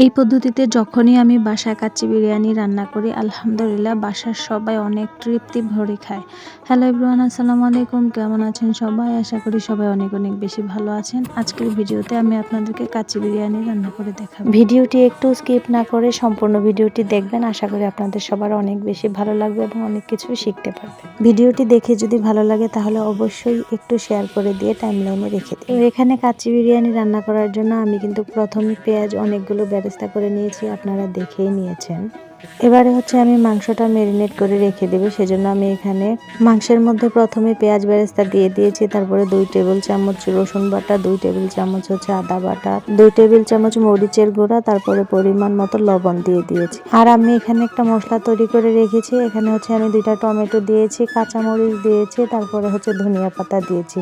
এই পদ্ধতিতে যখনই আমি বাসায় কাচ্চি বিরিয়ানি রান্না করি, আলহামদুলিল্লাহ বাসার সবাই অনেক তৃপ্তি ভরে খায়। হ্যালো এভরিওয়ান, আসসালামু আলাইকুম। কেমন আছেন সবাই? আশা করি সবাই অনেক অনেক বেশি ভালো আছেন। আজকের ভিডিওতে আমি আপনাদেরকে কাচ্চি বিরিয়ানি রান্না করে দেখাবো। ভিডিওটি একটু স্কিপ না করে সম্পূর্ণ ভিডিওটি দেখবেন। আশা করি আপনাদের সবার অনেক বেশি ভালো লাগবে এবং অনেক কিছু শিখতে পারবেন। ভিডিওটি দেখে যদি ভালো লাগে তাহলে অবশ্যই একটু শেয়ার করে দিয়ে টাইমলাইনে রেখে দিন। এখানে কাচ্চি বিরিয়ানি রান্না করার জন্য আমি কিন্তু প্রথমে পেঁয়াজ অনেকগুলো বেরেস্তা করে নিয়েছি, আপনারা দেখেই নিয়েছেন। এবারে হচ্ছে আমি মাংসটা ম্যারিনেট করে রেখে দেবো, সেজন্য আমি এখানে মাংসের মধ্যে প্রথমে পেঁয়াজ বেরেস্তা দিয়ে দিয়েছি, তারপরে 2 টেবিল চামচ রসুন বাটা, 2 টেবিল চামচ হচ্ছে আদা বাটা, 2 টেবিল চামচ মরিচের গুঁড়া, তারপরে পরিমাণ মতো লবণ দিয়ে দিয়েছি। আর আমি এখানে একটা মশলা তৈরি করে রেখেছি। এখানে হচ্ছে আমি 2টা টমেটো দিয়েছি, কাঁচামরিচ দিয়েছি, তারপরে হচ্ছে ধনিয়া পাতা দিয়েছি,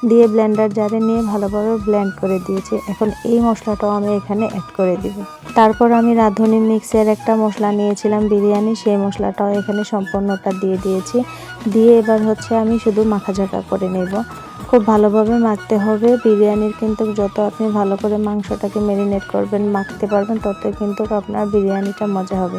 দিয়ে ব্লেন্ডার জারে নিয়ে ভালোভাবে ব্লেন্ড করে দিয়েছি। এখন এই মশলাটাও আমি এখানে অ্যাড করে দিব। তারপর আমি রাঁধুনি মিক্সের একটা মশলা নিয়েছিলাম বিরিয়ানি, সেই মশলাটাও এখানে সম্পূর্ণটা দিয়ে দিয়েছি। দিয়ে এবার হচ্ছে আমি শুধু মাখাঝাকা করে নেব। খুব ভালোভাবে মাখতে হবে। বিরিয়ানির কিন্তু যত আপনি ভালো করে মাংসটাকে ম্যারিনেট করবেন, মাখতে পারবেন, ততই কিন্তু আপনার বিরিয়ানিটা মজা হবে।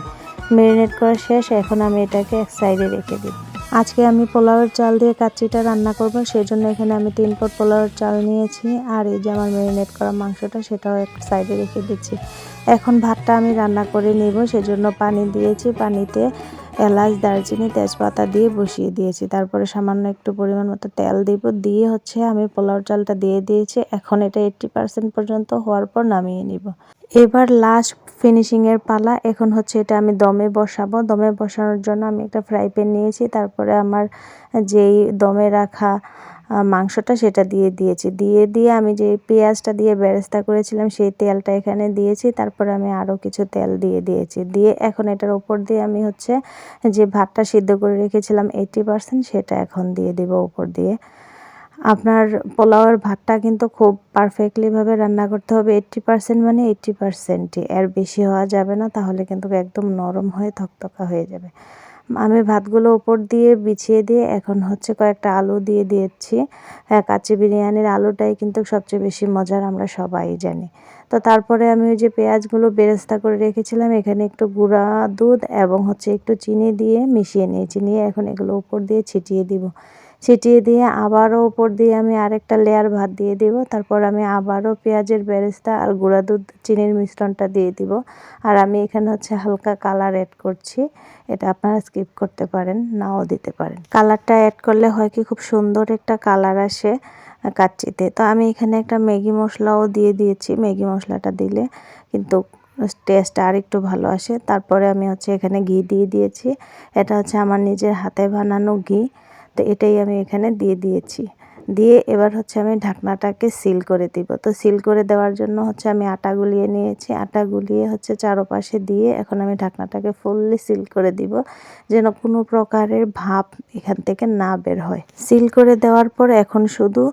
ম্যারিনেট করা শেষ, এখন আমি এটাকে এক সাইডে রেখে দিই। আজকে আমি পোলাওয়ের চাল দিয়ে কাচ্চিটা রান্না করব, সেই জন্য এখানে আমি 3 পট পোলাওয়ের চাল নিয়েছি। আর এই যে আমার ম্যারিনেট করা মাংসটা, সেটাও এক সাইডে রেখে দিচ্ছি। এখন ভাতটা আমি রান্না করে নেব, সেজন্য পানি দিয়েছি। পানিতে এলাচ, দারচিনি, তেজপাতা দিয়ে বসিয়ে দিয়েছি। তারপরে সামান্য একটু পরিমাণ মতো তেল দিব, দিয়ে হচ্ছে আমি পোলাওর চালটা দিয়ে দিয়েছি। এখন এটা 80% পর্যন্ত হওয়ার পর নামিয়ে নিব। এবার লাস্ট ফিনিশিংয়ের পালা। এখন হচ্ছে এটা আমি দমে বসাবো। দমে বসানোর জন্য আমি একটা ফ্রাই প্যান নিয়েছি, তারপরে আমার যেই দমে রাখা মাংসটা সেটা দিয়ে দিয়েছি। দিয়ে আমি যে পেঁয়াজটা দিয়ে বেরেস্তা করেছিলাম সেই তেলটা এখানে দিয়েছি। তারপরে আমি আরও কিছু তেল দিয়ে দিয়েছি। দিয়ে এখন এটার উপর দিয়ে আমি হচ্ছে যে ভাতটা সিদ্ধ করে রেখেছিলাম 80%, সেটা এখন দিয়ে দেব উপর দিয়ে। আপনার পোলাওয়ের ভাতটা কিন্তু খুব পারফেক্টলিভাবে রান্না করতে হবে। 80% মানে 80%ই, এর বেশি হওয়া যাবে না, তাহলে কিন্তু একদম নরম হয়ে থকথকা হয়ে যাবে। আমি ভাতগুলো উপর দিয়ে বিছিয়ে দিয়ে এখন হচ্ছে কয়েকটা আলু দিয়ে দিয়েছি। হ্যাঁ, কাচ্চি বিরিয়ানির আলুটাই কিন্তু সবচেয়ে বেশি মজার, আমরা সবাই জানি। তো তারপরে আমি ওই যে পেঁয়াজগুলো বেরেস্তা করে রেখেছিলাম, এখানে একটু গুঁড়া দুধ এবং হচ্ছে একটু চিনি দিয়ে মিশিয়ে নিয়েছি। নিয়ে এখন এগুলো উপর দিয়ে ছিটিয়ে দিব। ছিটিয়ে দিয়ে আবারও উপর দিয়ে আমি আরেকটা লেয়ার ভাত দিয়ে দিব। তারপর আমি আবারও পেঁয়াজের বেরেস্তা আর গুঁড়া দুধ চিনির মিশ্রণটা দিয়ে দিব। আর আমি এখানে হচ্ছে হালকা কালার অ্যাড করছি। এটা আপনারা স্কিপ করতে পারেন, নাও দিতে পারেন। কালারটা অ্যাড করলে হয় কি, খুব সুন্দর একটা কালার আসে কাচ্চিতে। তো আমি এখানে একটা ম্যাগি মশলাও দিয়ে দিয়েছি। ম্যাগি মশলাটা দিলে কিন্তু টেস্ট আর একটু ভালো আসে। তারপরে আমি হচ্ছে এখানে ঘি দিয়ে দিয়েছি। এটা হচ্ছে আমার নিজের হাতে বানানো ঘি। তো এটাই আমি এখানে দিয়ে দিয়েছি। দিয়ে এবার হচ্ছে আমি ঢাকনাটাকে সিল করে দিব। তো সিল করে দেওয়ার জন্য হচ্ছে আমি আটা গুলিয়ে নিয়েছি। আটা গুলিয়ে হচ্ছে চারপাশে দিয়ে এখন আমি ঢাকনাটাকে ফুললি সিল করে দিব, যেন কোনো প্রকারের ভাপ এখান থেকে না বের হয়। সিল করে দেওয়ার পর এখন শুধু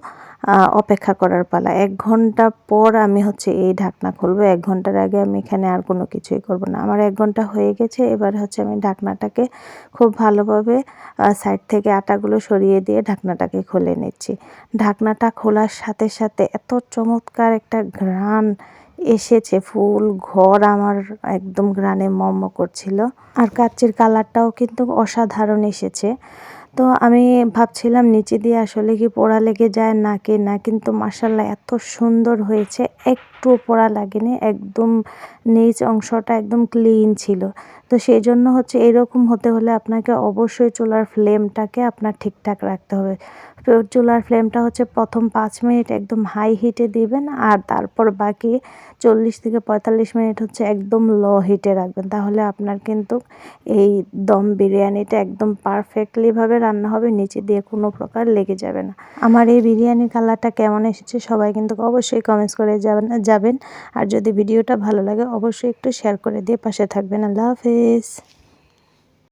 অপেক্ষা করার পালা। 1 ঘন্টা পর আমি হচ্ছে এই ঢাকনা খুলবো। 1 ঘন্টার আগে আমি এখানে আর কোনো কিছুই করব না। আমার 1 ঘন্টা হয়ে গেছে। এবার হচ্ছে আমি ঢাকনাটাকে খুব ভালোভাবে সাইড থেকে আটাগুলো সরিয়ে দিয়ে ঢাকনাটাকে খুলে নিচ্ছি। ঢাকনাটা খোলার সাথে সাথে এত চমৎকার একটা ঘ্রাণ এসেছে, ফুল ঘর আমার একদম ঘ্রাণে মম করছিল। আর কাচ্চির কালারটাও কিন্তু অসাধারণ এসেছে। তো আমি ভাবছিলাম নিচে দিয়ে আসলে কি পোড়া লেগে যায় নাকি না, কিন্তু মাশাআল্লাহ এত সুন্দর হয়েছে, একটুও পোড়া লাগেনি। একদম নিচ অংশটা একদম ক্লিন ছিল। তো সেই জন্য হচ্ছে এরকম হতে হলে আপনাকে অবশ্যই চুলার ফ্লেমটাকে আপনার ঠিকঠাক রাখতে হবে। তো চুলার ফ্লেমটা হচ্ছে প্রথম 5 মিনিট একদম হাই হিটে দিবেন, আর তারপর বাকি 40 থেকে 45 মিনিট হচ্ছে একদম লো হিটে রাখবেন। তাহলে আপনার কিন্তু এই দম বিরিয়ানিটা একদম পারফেক্টলিভাবে রান্না হবে, নিচে দিয়ে কোনো প্রকার লেগে যাবে না। আমার এই বিরিয়ানির কালারটা কেমন এসেছে সবাই কিন্তু অবশ্যই কমেন্টস করে যাবেন। আর যদি ভিডিওটা ভালো লাগে অবশ্যই একটু শেয়ার করে দিয়ে পাশে থাকবেন। আল্লাহ হাফেজ।